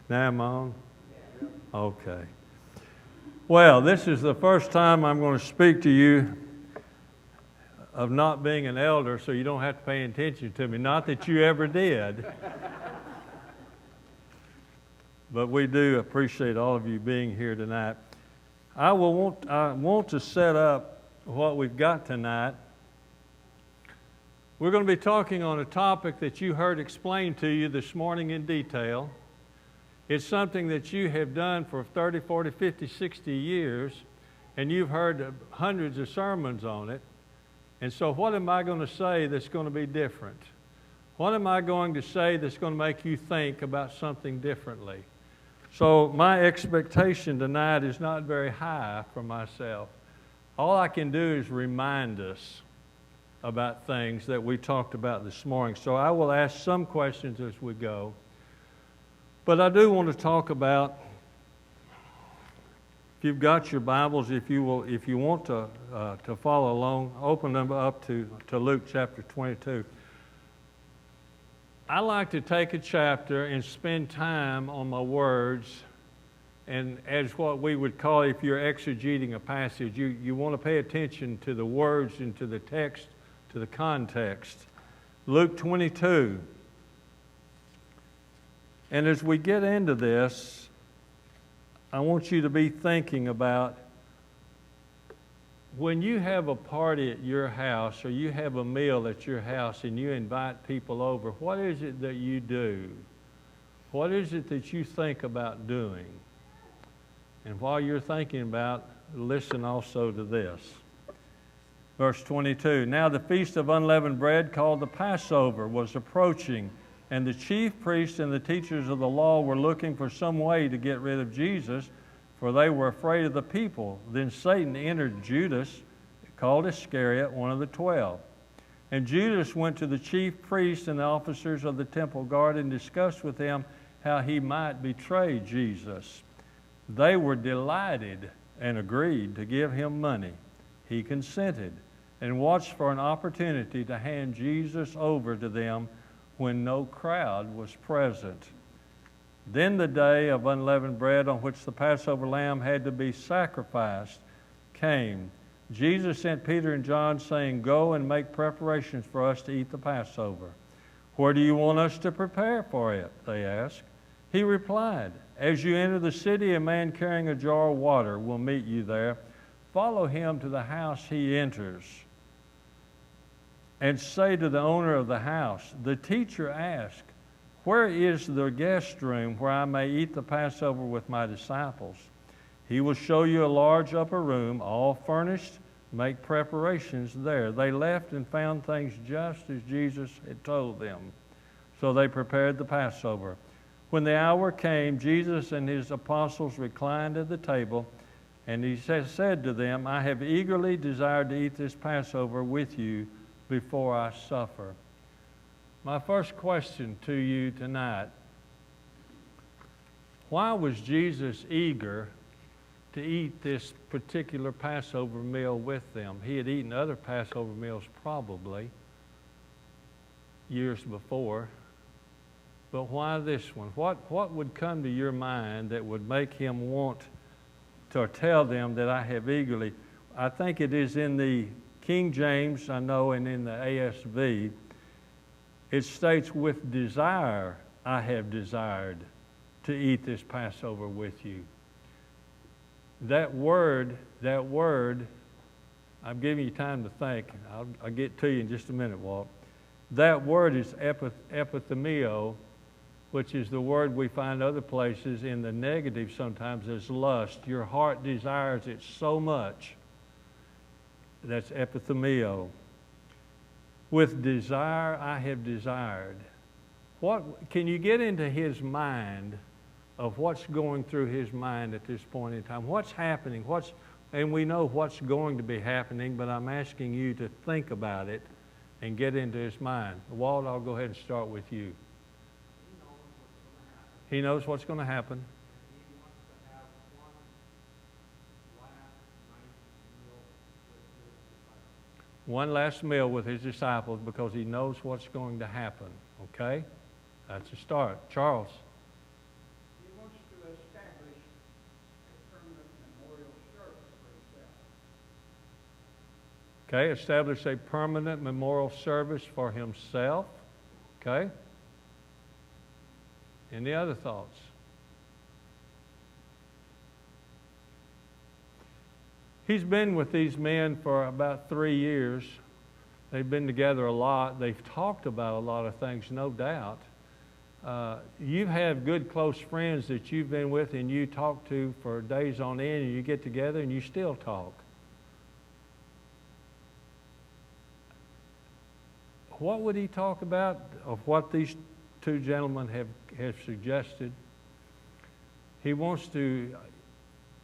Now I'm on? Okay. Well, this is the first time I'm going to speak to you of not being an elder, so you don't have to pay attention to me. Not that you ever did. But we do appreciate all of you being here tonight. I want to set up what we've got tonight. We're going to be talking on a topic that you heard explained to you this morning in detail. It's something that you have done for 30, 40, 50, 60 years, and you've heard hundreds of sermons on it. And so what am I going to say that's going to be different? What am I going to say that's going to make you think about something differently? So my expectation tonight is not very high for myself. All I can do is remind us about things that we talked about this morning. So I will ask some questions as we go. But I do want to talk about, if you've got your Bibles, if you want to follow along, open them up to Luke chapter 22. I like to take a chapter and spend time on my words, and as what we would call, if you're exegeting a passage, you want to pay attention to the words and to the text, to the context. Luke 22. And as we get into this, I want you to be thinking about when you have a party at your house or you have a meal at your house and you invite people over, what is it that you do? What is it that you think about doing? And while you're thinking about, listen also to this. Verse 22, Now the feast of unleavened bread called the Passover was approaching, and the chief priests and the teachers of the law were looking for some way to get rid of Jesus, for they were afraid of the people. Then Satan entered Judas, called Iscariot, one of the 12. And Judas went to the chief priests and the officers of the temple guard and discussed with them how he might betray Jesus. They were delighted and agreed to give him money. He consented and watched for an opportunity to hand Jesus over to them when no crowd was present. Then the day of unleavened bread on which the Passover lamb had to be sacrificed came. Jesus sent Peter and John, saying, Go and make preparations for us to eat the Passover. Where do you want us to prepare for it? They asked. He replied, As you enter the city, a man carrying a jar of water will meet you there. Follow him to the house he enters, and say to the owner of the house, The teacher asked, Where is the guest room where I may eat the Passover with my disciples? He will show you a large upper room, all furnished. Make preparations there. They left and found things just as Jesus had told them. So they prepared the Passover. When the hour came, Jesus and his apostles reclined at the table, and he said to them, I have eagerly desired to eat this Passover with you before I suffer. My first question to you tonight, why was Jesus eager to eat this particular Passover meal with them? He had eaten other Passover meals probably years before, but why this one? What would come to your mind that would make him want to tell them that I have eagerly? I think it is in the King James, I know, and in the ASV, it states, with desire I have desired to eat this Passover with you. That word, I'm giving you time to think. I'll get to you in just a minute, Walt. That word is epithemio, which is the word we find other places in the negative sometimes as lust. Your heart desires it so much. That's epithemio. With desire I have desired. What can you get into his mind of what's going through his mind at this point in time? What's happening? And we know what's going to be happening, but I'm asking you to think about it and get into his mind. Walt, I'll go ahead and start with you. He knows what's going to happen. One last meal with his disciples because he knows what's going to happen. Okay? That's a start. Charles. He Okay, establish a permanent memorial service for himself. Okay? Any other thoughts? He's been with these men for about 3 years. They've been together a lot. They've talked about a lot of things, no doubt. You have good close friends that you've been with and you talk to for days on end, and you get together and you still talk. What would he talk about of what these two gentlemen have suggested? He wants to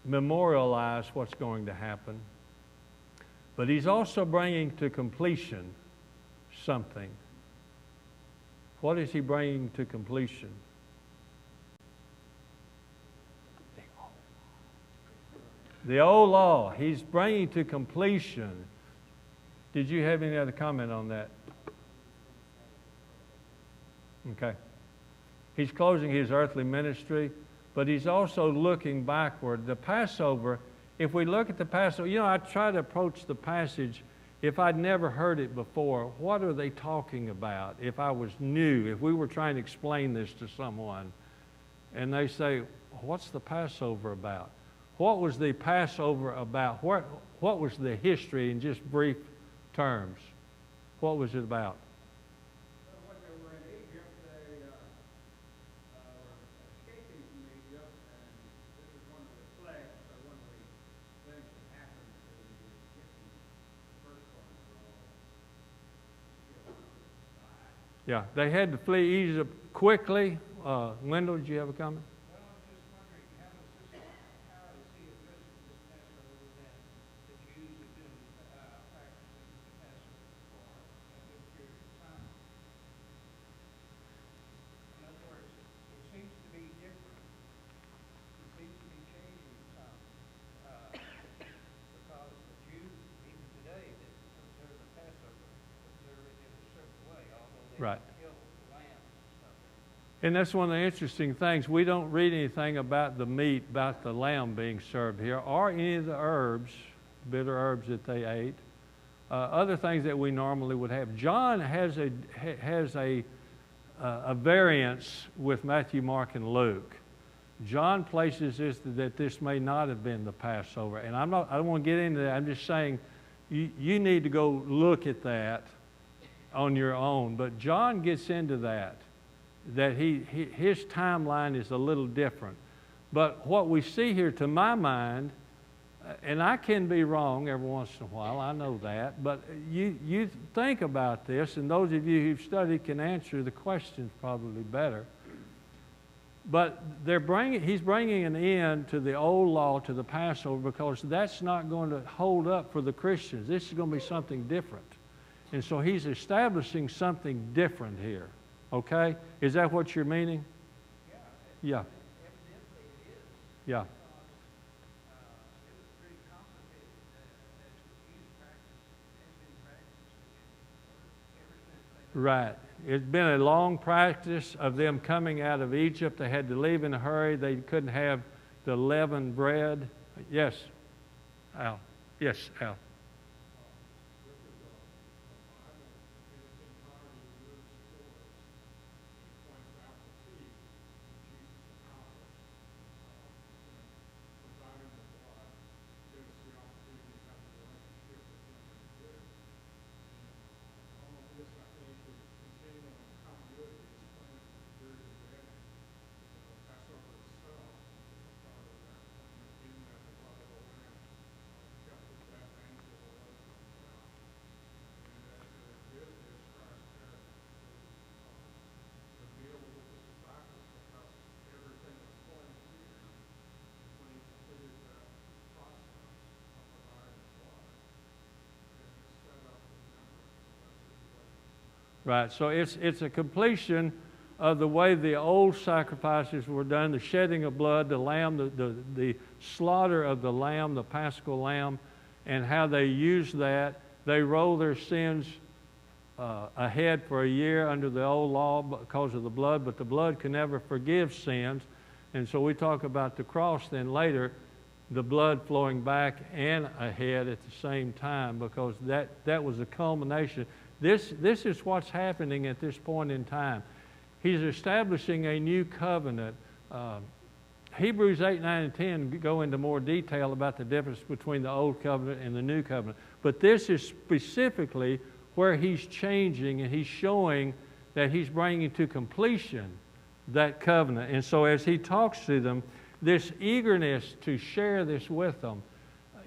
memorialize what's going to happen, but he's also bringing to completion something. What is he bringing to completion? The old law. He's bringing to completion. Did you have any other comment on that? Okay. He's closing his earthly ministry, but he's also looking backward. The Passover, if we look at the Passover, I try to approach the passage if I'd never heard it before. What are they talking about? If I was new, if we were trying to explain this to someone, and they say, what's the Passover about? What was the Passover about? What was the history in just brief terms? What was it about? When they were in Egypt, they were escaping from Egypt, and this is one of the plagues, or one of the things that happened to the Egyptians. The first one were all killed or died. Yeah, they had to flee Egypt quickly. Wendell, did you have a comment? Well, I was just wondering, how is he addressing this Passover that the Jews have been practicing the Passover for a good period of time? In other words, it seems to be different. It seems to be changing some. Because the Jews, even today, that observe the Passover, observe it in a certain way, although they Right. kill the lamb and stuff. And that's one of the interesting things. We don't read anything about the meat, about the lamb being served here, or any of the herbs, bitter herbs that they ate, other things that we normally would have. John has a variance with Matthew, Mark, and Luke. John places this that this may not have been the Passover, and I don't want to get into that. I'm just saying you need to go look at that on your own. But John gets into that his timeline is a little different. But what we see here, to my mind, and I can be wrong every once in a while, I know that, but you think about this, and those of you who've studied can answer the questions probably better. But he's bringing an end to the old law, to the Passover, because that's not going to hold up for the Christians. This is going to be something different. And so he's establishing something different here. Okay? Is that what you're meaning? Yeah. Evidently it is. Yeah. Because it was pretty complicated as the Jews practiced, has been practiced ever since they Right. It's been a long practice of them coming out of Egypt. They had to leave in a hurry. They couldn't have the leavened bread. Yes, Al. Yes, Al. Right, so it's a completion of the way the old sacrifices were done, the shedding of blood, the lamb, the slaughter of the lamb, the Paschal lamb, and how they used that. They roll their sins ahead for a year under the old law because of the blood, but the blood can never forgive sins. And so we talk about the cross then later. the blood flowing back and ahead at the same time, because that was a culmination. This is what's happening at this point in time. He's establishing a new covenant. Hebrews 8, 9, and 10 go into more detail about the difference between the old covenant and the new covenant. But this is specifically where he's changing, and he's showing that he's bringing to completion that covenant. And so as he talks to them, this eagerness to share this with them,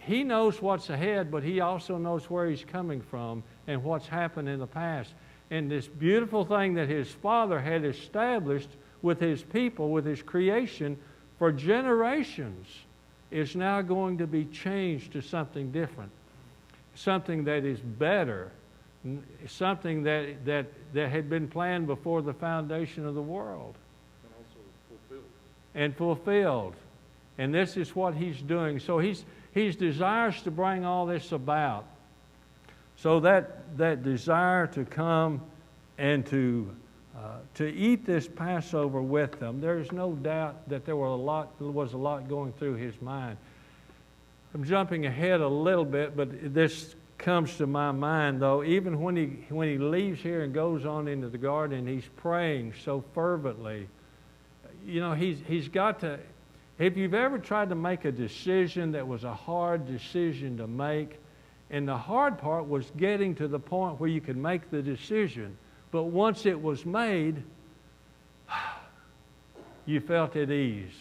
he knows what's ahead, but he also knows where he's coming from and what's happened in the past. And this beautiful thing that his Father had established with his people, with his creation, for generations, is now going to be changed to something different, something that is better, something that had been planned before the foundation of the world. And also fulfilled. And fulfilled. And this is what he's doing. So he desires to bring all this about. So that desire to come and to eat this Passover with them, there's no doubt that there was a lot going through his mind. I'm jumping ahead a little bit, but this comes to my mind, though. Even when he leaves here and goes on into the garden, he's praying so fervently. You know, he's got to. If you've ever tried to make a decision that was a hard decision to make, and the hard part was getting to the point where you could make the decision, but once it was made, you felt at ease.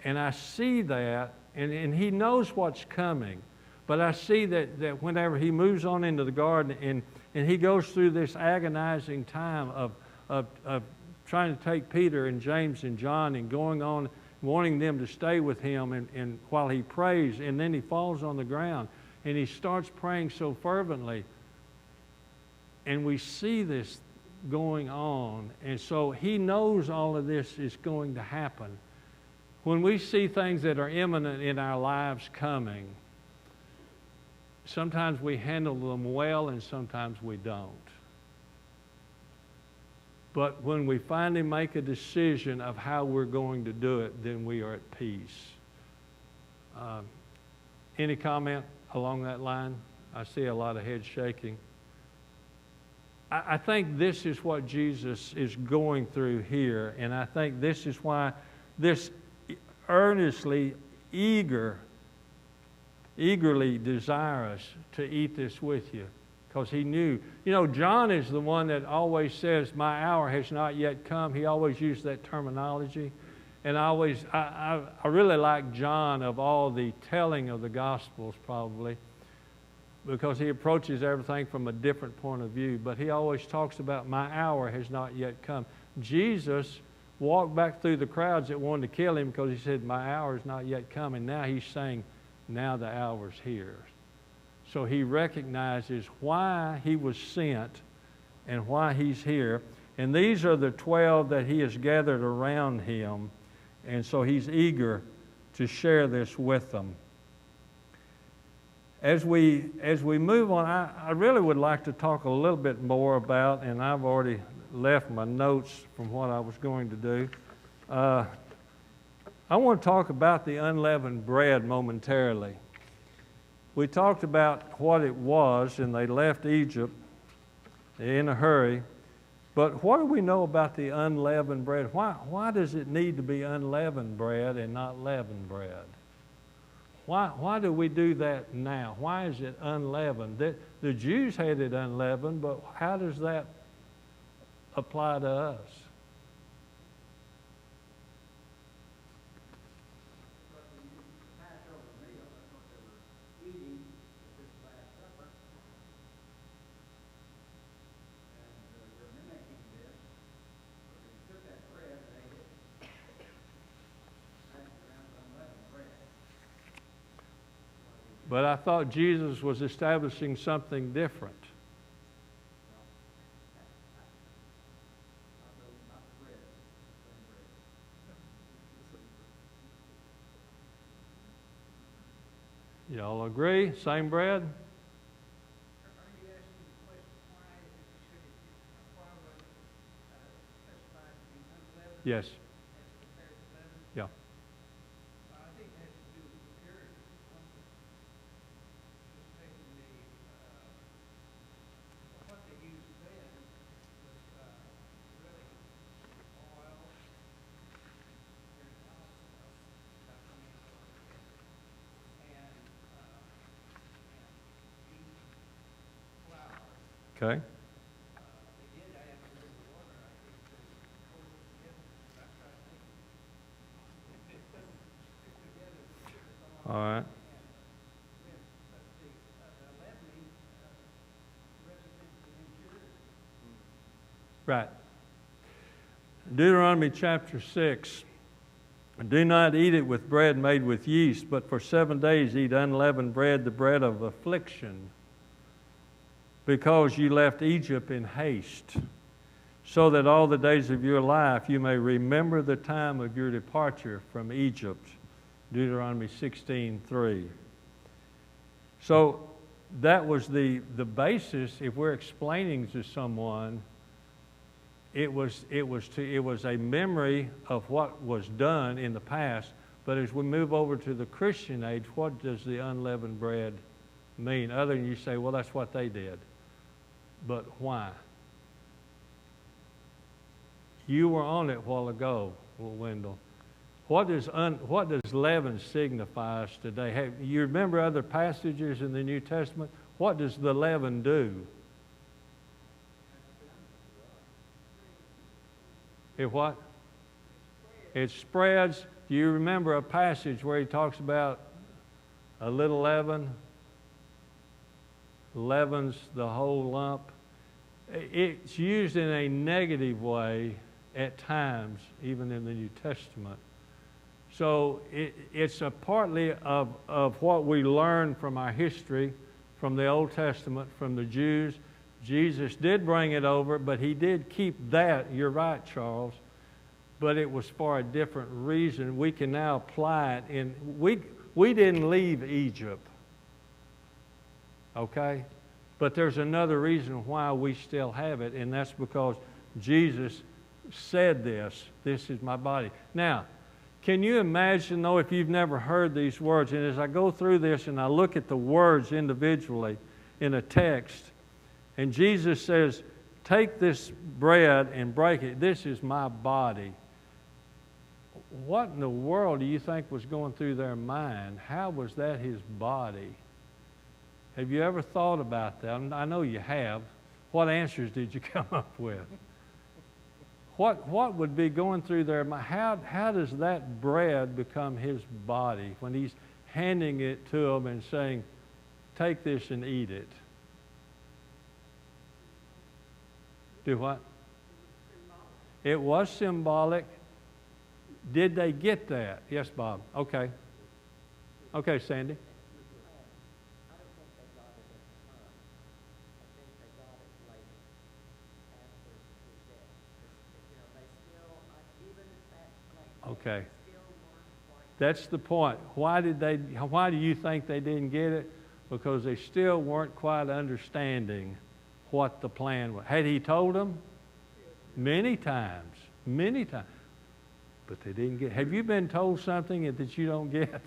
And I see that, and he knows what's coming. But I see that whenever he moves on into the garden and he goes through this agonizing time of trying to take Peter and James and John and going on, wanting them to stay with him and while he prays, and then he falls on the ground and he starts praying so fervently. And we see this going on. And so he knows all of this is going to happen. When we see things that are imminent in our lives coming, sometimes we handle them well and sometimes we don't. But when we finally make a decision of how we're going to do it, then we are at peace. Any comment along that line? I see a lot of heads shaking. I think this is what Jesus is going through here, and I think this is why this earnestly, eagerly desirous to eat this with you, because he knew. You know, John is the one that always says, "My hour has not yet come." He always used that terminology, and I really like John of all the telling of the Gospels, probably, because he approaches everything from a different point of view. But he always talks about, "My hour has not yet come." Jesus walked back through the crowds that wanted to kill him because he said, "My hour is not yet come." And now he's saying, now the hour's here. So he recognizes why he was sent and why he's here. And these are the 12 that he has gathered around him. And so he's eager to share this with them. As we move on, I really would like to talk a little bit more about, and I've already left my notes from what I was going to do. I want to talk about the unleavened bread momentarily. We talked about what it was, and they left Egypt in a hurry. But what do we know about the unleavened bread? Why does it need to be unleavened bread and not leavened bread? Why do we do that now? Why is it unleavened? The Jews had it unleavened, but how does that apply to us? But I thought Jesus was establishing something different. Y'all agree? Same bread? Yes. Yeah. Okay. They did add a little water, I think, to hold it together. That's what I think. If it doesn't stick together, it's all All right. with. But the leavening represents the impurity. Right. Deuteronomy chapter 6. Do not eat it with bread made with yeast, but for 7 days eat unleavened bread, the bread of affliction, because you left Egypt in haste, so that all the days of your life you may remember the time of your departure from Egypt. Deuteronomy 16:3. So that was the basis. If we're explaining to someone, it was a memory of what was done in the past. But as we move over to the Christian age, what does the unleavened bread mean? Other than you say, well, that's what they did. But why? You were on it a while ago, Wendell. What does leaven signify us today? You remember other passages in the New Testament? What does the leaven do? It what? It spreads. Do you remember a passage where he talks about a little leaven leavens the whole lump? It's used in a negative way at times, even in the New Testament. So it's a partly of what we learn from our history, from the Old Testament, from the Jews. Jesus did bring it over, but he did keep that. You're right, Charles. But it was for a different reason. We can now apply it we didn't leave Egypt. Okay? But there's another reason why we still have it, and that's because Jesus said this is my body. Now, can you imagine, though, if you've never heard these words, and as I go through this and I look at the words individually in a text, and Jesus says, take this bread and break it. This is my body. What in the world do you think was going through their mind? How was that his body? Have you ever thought about that? I know you have. What answers did you come up with? What would be going through their mind? How does that bread become his body when he's handing it to them and saying, take this and eat it? Do what? It was symbolic. Did they get that? Yes, Bob. Okay. Okay, Sandy. Okay. That's the point. Why do you think they didn't get it? Because they still weren't quite understanding what the plan was. Had he told them? Many times. Many times. But they didn't get it. Have you been told something that you don't get?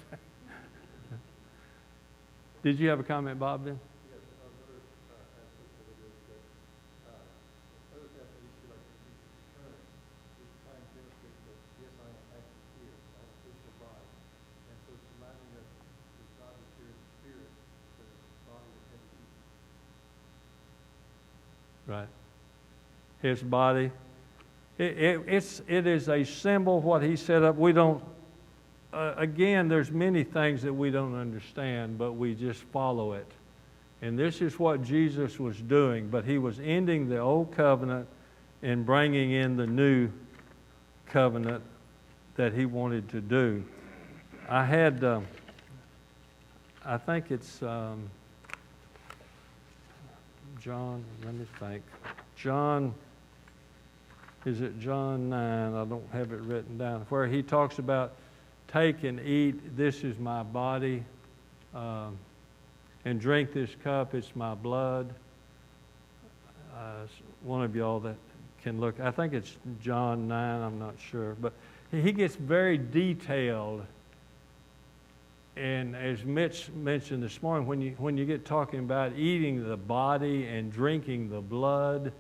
Did you have a comment, Bob, then? Yes, another aspect of it is that other definition like Jesus' return is trying to demonstrate that, yes, I am actually here. I have a physical body. And so it's reminding us that God is here in the spirit, but his body is heavy. Right. His body. It is a symbol, what he set up. We don't, again, there's many things that we don't understand, but we just follow it. And this is what Jesus was doing, but he was ending the old covenant and bringing in the new covenant that he wanted to do. I had, I think it's John, let me think. Is it John 9? I don't have it written down. Where he talks about, take and eat, this is my body, and drink this cup, it's my blood. One of y'all that can look, I think it's John 9, I'm not sure. But he gets very detailed. And as Mitch mentioned this morning, when you get talking about eating the body and drinking the blood,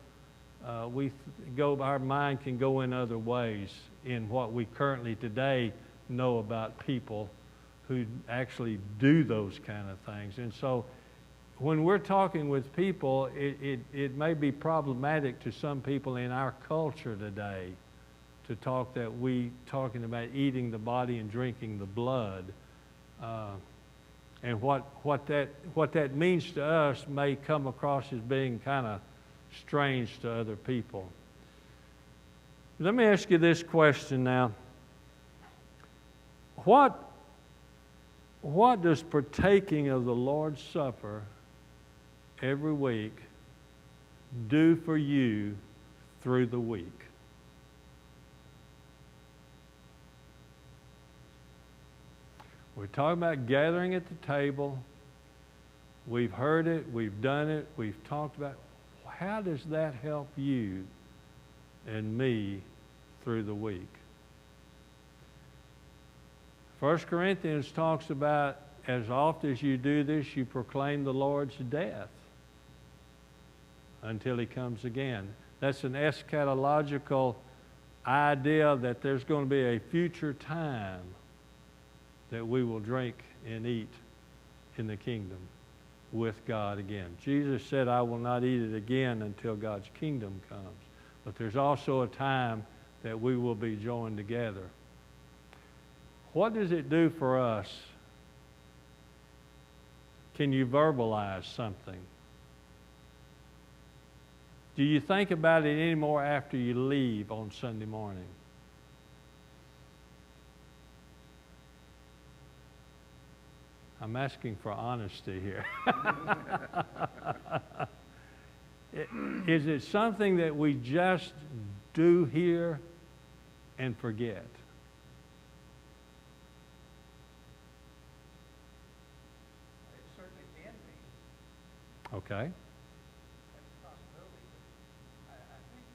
our mind can go in other ways in what we currently today know about people who actually do those kind of things. And so when we're talking with people, it may be problematic to some people in our culture today to talking about eating the body and drinking the blood. And what that means to us may come across as being kind of strange to other people. Let me ask you this question now. What does partaking of the Lord's Supper every week do for you through the week? We're talking about gathering at the table. We've heard it, we've done it, we've talked about it. How does that help you and me through the week? 1 Corinthians talks about, as often as you do this, you proclaim the Lord's death until He comes again. That's an eschatological idea that there's going to be a future time that we will drink and eat in the kingdom with God again. Jesus said, I will not eat it again until God's kingdom comes. But there's also a time that we will be joined together. What does it do for us? Can you verbalize something? Do you think about it anymore after you leave on Sunday morning? I'm asking for honesty here. Is it something that we just do here and forget? It certainly can be. Okay. That's a possibility. But I think,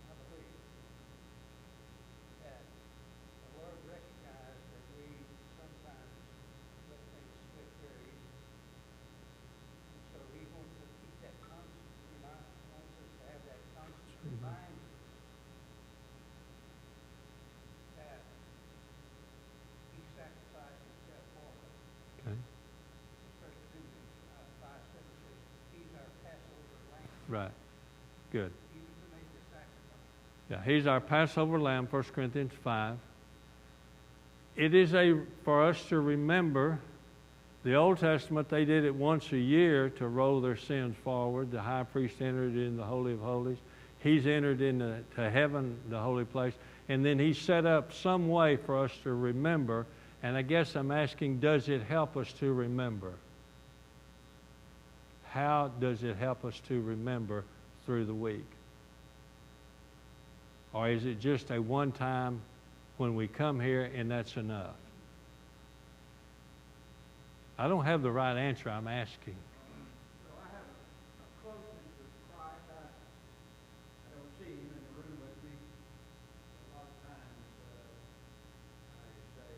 I believe that the Lord recognized that we sometimes let things slip very easily. And so He wants to keep that constant, wants us to have that constant reminder that He sacrificed Himself for us. Okay. 1 Corinthians 5:7 says, He's our Passover lamb. Right. Good. He was to make the sacrifice. Yeah, He's our Passover lamb, 1 Corinthians 5. It is for us to remember. The Old Testament, they did it once a year to roll their sins forward. The high priest entered in the Holy of Holies. He's entered into heaven, the holy place. And then He set up some way for us to remember. And I guess I'm asking, does it help us to remember? How does it help us to remember through the week? Or is it just a one time when we come here and that's enough? I don't have the right answer, I'm asking. So I have a closeness with Christ. I don't see Him in the room with me. A lot of times I say,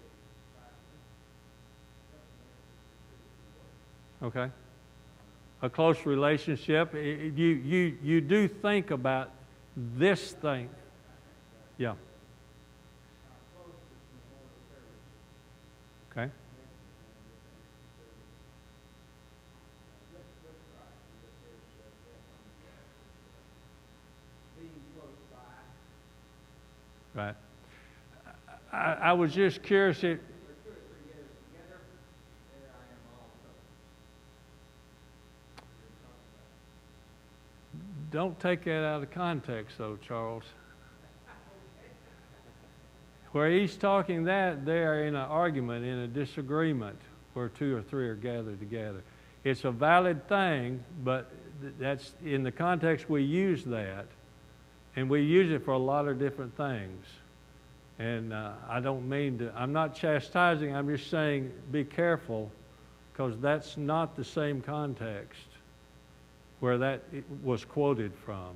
Christ, Okay. A close relationship. You do think about this thing. Yeah. our closeness memorial service. Okay. With Christ, with His death on the cross, being close by. Right. I was just curious. For 2 or 3 years together, there I am also. Don't take that out of context, though, Charles. Where he's talking that, they are in an argument, in a disagreement, where 2 or 3 are gathered together. It's a valid thing, but that's in the context we use that, and we use it for a lot of different things. And I don't mean to, I'm not chastising, I'm just saying be careful, because that's not the same context where that was quoted from.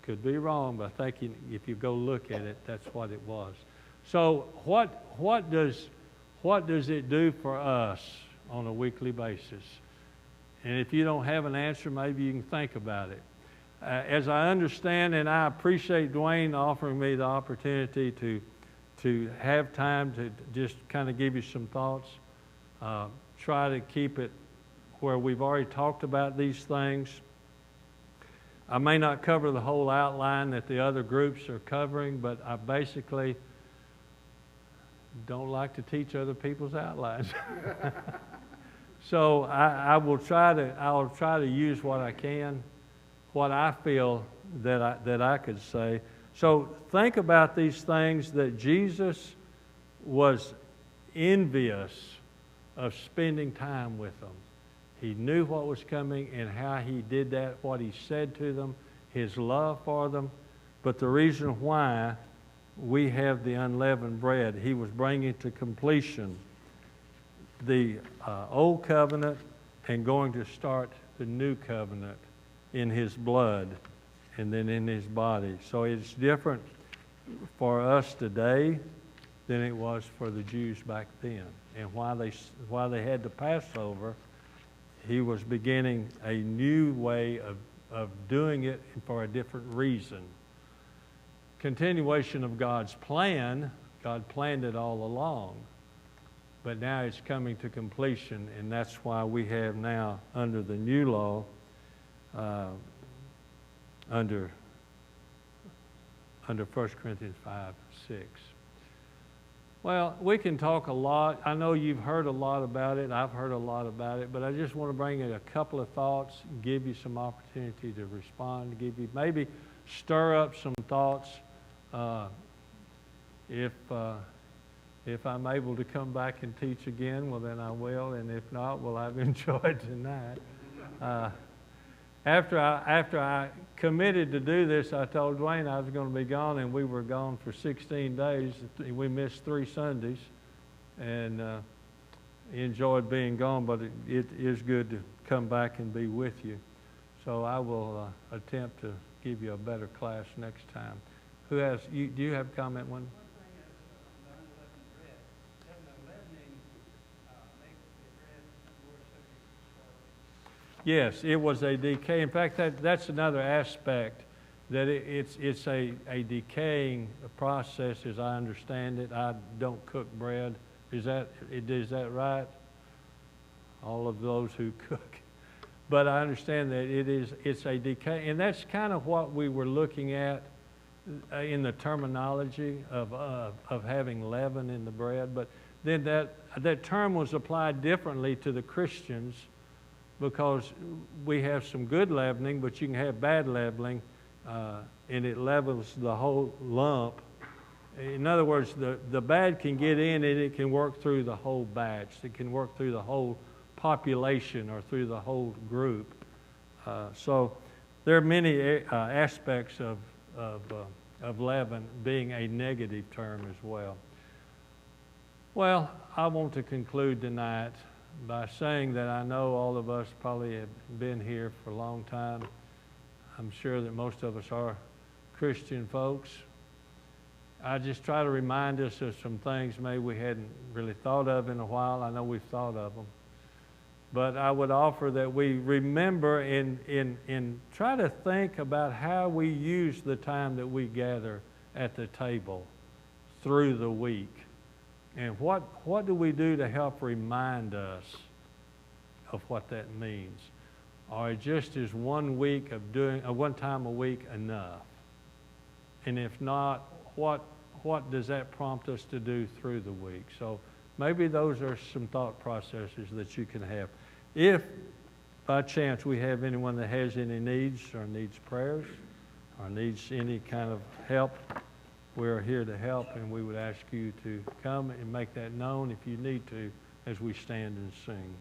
Could be wrong, but I think if you go look at it, that's what it was. So what does it do for us on a weekly basis? And if you don't have an answer, maybe you can think about it. As I understand, and I appreciate Dwayne offering me the opportunity to have time to just kind of give you some thoughts. try to keep it where we've already talked about these things. I may not cover the whole outline that the other groups are covering, but I basically don't like to teach other people's outlines. So I'll try to use what I can, what I feel that I could say. So think about these things that Jesus was envious of spending time with them. He knew what was coming and how he did that, what he said to them, his love for them. But the reason why we have the unleavened bread, he was bringing to completion the old covenant and going to start the new covenant in his blood and then in his body. So it's different for us today than it was for the Jews back then. And while they had the Passover, he was beginning a new way of doing it for a different reason. Continuation of God's plan. God planned it all along. But now it's coming to completion, and that's why we have now, under the new law, under 1 Corinthians 5:6. Well, we can talk a lot. I know you've heard a lot about it. I've heard a lot about it. But I just want to bring in a couple of thoughts, give you some opportunity to respond, give you maybe stir up some thoughts. If I'm able to come back and teach again, well, then I will. And if not, well, I've enjoyed tonight. After I committed to do this, I told Dwayne I was going to be gone, and we were gone for 16 days. We missed 3 Sundays, and enjoyed being gone, but it is good to come back and be with you. So I will attempt to give you a better class next time. Do you have a comment, one? One thing is the unleavened bread. Doesn't the leavening make the bread more subject to spoil? Yes, it was a decay. In fact, that's another aspect, that it's a decaying process, as I understand it. I don't cook bread. Is that right? All of those who cook. But I understand that it's a decay, and that's kind of what we were looking at in the terminology of having leaven in the bread. But then that term was applied differently to the Christians, because we have some good leavening, but you can have bad leavening, and it levels the whole lump. In other words, the bad can get in and it can work through the whole batch. It can work through the whole population or through the whole group. So there are many aspects of leaven being a negative term as well. Well, I want to conclude tonight by saying that I know all of us probably have been here for a long time. I'm sure that most of us are Christian folks. I just try to remind us of some things maybe we hadn't really thought of in a while. I know we've thought of them. But I would offer that we remember and try to think about how we use the time that we gather at the table through the week. And what do we do to help remind us of what that means? Or just is 1 week of doing, one time a week enough? And if not, what does that prompt us to do through the week? So maybe those are some thought processes that you can have. If by chance we have anyone that has any needs or needs prayers or needs any kind of help, we're here to help, and we would ask you to come and make that known if you need to as we stand and sing.